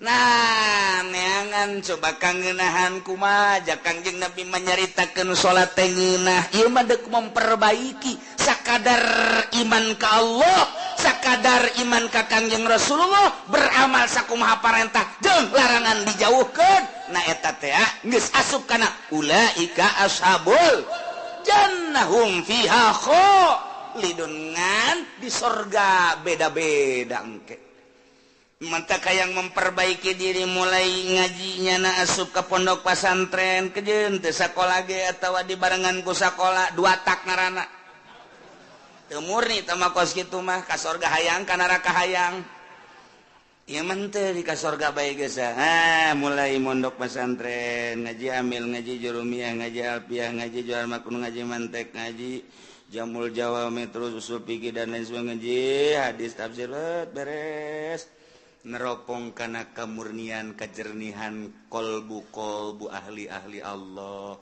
Nah neangan coba kangenahan kumaja Kangjeng Nabi menyaritakeun salat teh ngeunah ieu mah deuk memperbaiki sakadar iman ka Allah sakadar iman ka Kangjeng Rasulullah beramal sakumaha parentah jeung larangan dijauhkeun nah eta teh geus asup kana ulaika ashabul jannahum fiha khalidun ngan di sorga beda-beda engke mantap yang memperbaiki diri mulai ngajinya na asup ke pondok pesantren kejeun teu sakola ge atawa di barengan ku sakola 2 tak ngaranna teu murni teh mah kos kitu mah ka sorga hayang ka neraka hayang ieu mah teu di ka sorga bae geus mulai mondok pesantren ngaji amil ngaji jurumiyah ngaji alfiah ngaji jual makun ngaji mantek ngaji jamul jawa metro usul fikih dan lain sebagainya ngaji hadis tafsir beres neropong kana kamurnian kajernihan kolbu ahli-ahli Allah